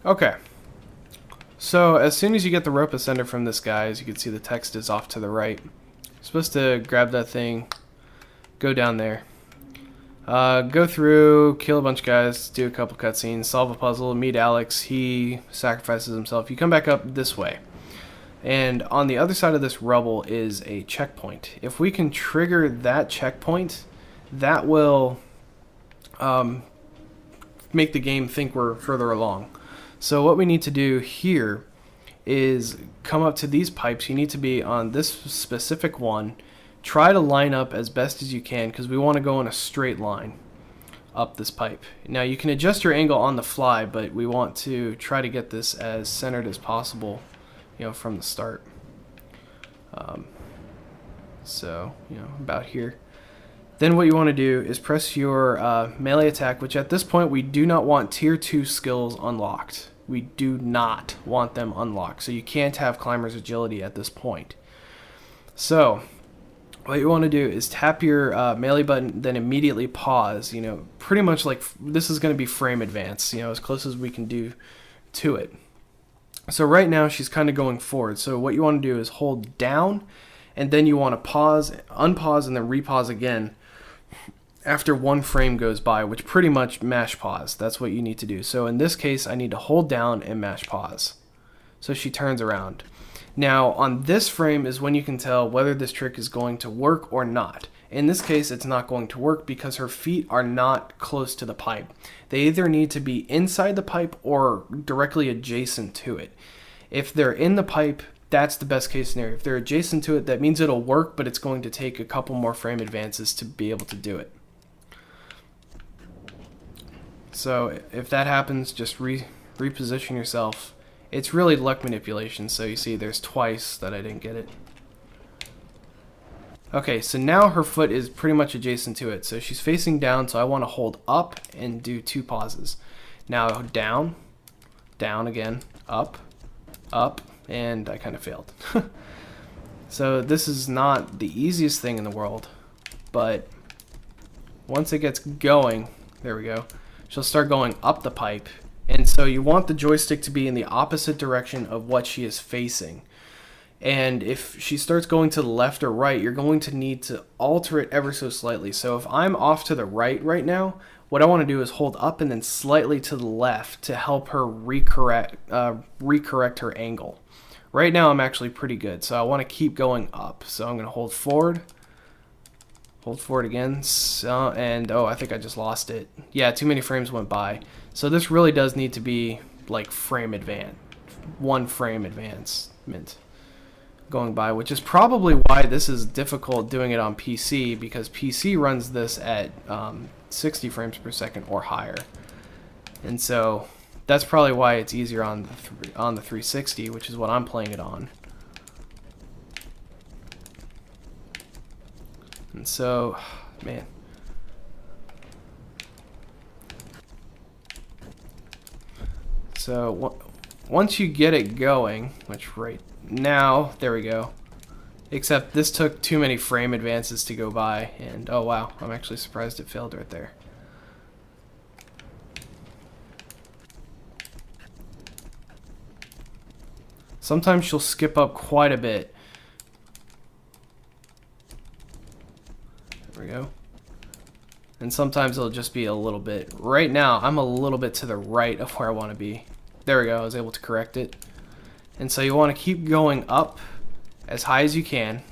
Okay. So as soon as you get the rope ascender from this guy, as you can see, the text is off to the right. You're supposed to grab that thing, go down there, go through, kill a bunch of guys, do a couple cutscenes, solve a puzzle, meet Alex. He sacrifices himself. You come back up this way. And on the other side of this rubble is a checkpoint. If we can trigger that checkpoint, that will make the game think we're further along. So what we need to do here is come up to these pipes. You need to be on this specific one. Try to line up as best as you can because we want to go in a straight line up this pipe. Now you can adjust your angle on the fly, but we want to try to get this as centered as possible, from the start. So, about here. Then what you want to do is press your melee attack, which at this point we do not want tier 2 skills unlocked. We do not want them unlocked. So you can't have Climber's Agility at this point. So what you want to do is tap your melee button, then immediately pause. Pretty much like this is going to be frame advance, as close as we can do to it. So right now she's kind of going forward. So what you want to do is hold down, and then you want to pause, unpause, and then repause again after one frame goes by, which pretty much mash pause. That's what you need to do. So in this case, I need to hold down and mash pause. So she turns around. Now on this frame is when you can tell whether this trick is going to work or not. In this case, it's not going to work because her feet are not close to the pipe. They either need to be inside the pipe or directly adjacent to it. If they're in the pipe, that's the best case scenario. If they're adjacent to it, that means it'll work, but it's going to take a couple more frame advances to be able to do it. So if that happens, just reposition yourself. It's really luck manipulation, so you see there's twice that I didn't get it. Okay, so now her foot is pretty much adjacent to it. So she's facing down, so I want to hold up and do 2 pauses. Now down, down again, up, and I kind of failed. So this is not the easiest thing in the world, but once it gets going, there we go, she'll start going up the pipe. And so you want the joystick to be in the opposite direction of what she is facing. And if she starts going to the left or right, you're going to need to alter it ever so slightly. So if I'm off to the right now, what I want to do is hold up and then slightly to the left to help her recorrect her angle. Right now I'm actually pretty good, so I want to keep going up. So I'm going to hold forward again, and I think I just lost it. Yeah, too many frames went by. So this really does need to be like one frame advancement going by, which is probably why this is difficult doing it on PC, because PC runs this at 60 frames per second or higher. And so that's probably why it's easier on the 360, which is what I'm playing it on. And so, man. So once you get it going, which right now, there we go. Except this took too many frame advances to go by, and oh wow, I'm actually surprised it failed right there. Sometimes she'll skip up quite a bit. There we go. And sometimes it'll just be a little bit. Right now, I'm a little bit to the right of where I want to be. There we go, I was able to correct it. And so you want to keep going up as high as you can.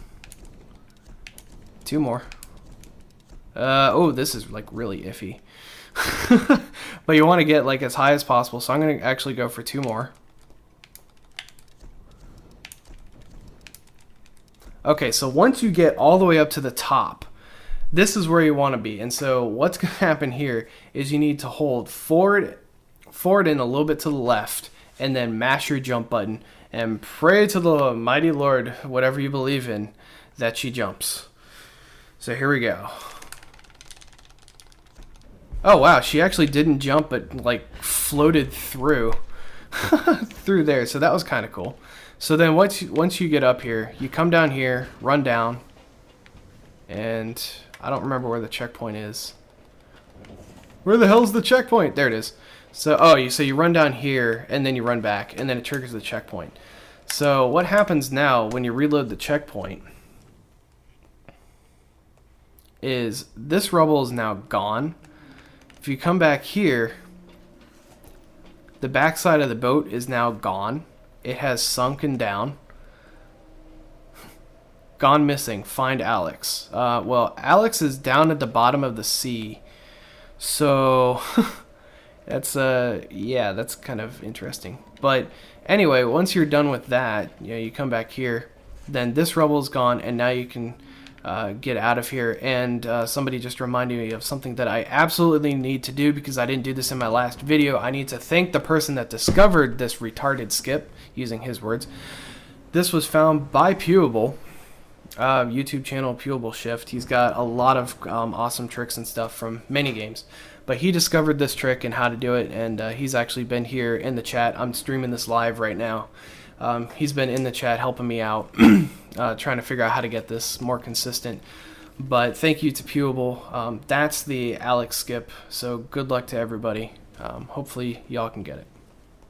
2 more. Oh, this is like really iffy. But you want to get like as high as possible, so I'm going to actually go for 2 more. Okay, so once you get all the way up to the top, this is where you want to be. And so what's going to happen here is you need to hold forward and a little bit to the left, and then mash your jump button and pray to the mighty Lord, whatever you believe in, that she jumps. So here we go. Oh wow, she actually didn't jump, but like floated through through there. So that was kind of cool. So then once you get up here, you come down here, run down, and I don't remember where the checkpoint is. Where the hell's the checkpoint? There it is. So, oh, so you run down here, and then you run back, and then it triggers the checkpoint. So what happens now when you reload the checkpoint is this rubble is now gone. If you come back here, the backside of the boat is now gone. It has sunken down. Gone missing. Find Alex. Well, Alex is down at the bottom of the sea. So that's yeah, that's kind of interesting. But anyway, once you're done with that, you come back here. Then this rubble is gone, and now you can get out of here. And somebody just reminded me of something that I absolutely need to do because I didn't do this in my last video. I need to thank the person that discovered this retarded skip, using his words. This was found by Pewable, YouTube channel Pewable Shift. He's got a lot of awesome tricks and stuff from many games. But he discovered this trick and how to do it, and he's actually been here in the chat. I'm streaming this live right now. He's been in the chat helping me out, trying to figure out how to get this more consistent. But thank you to Pewable. That's the Alex skip, so good luck to everybody. Hopefully y'all can get it.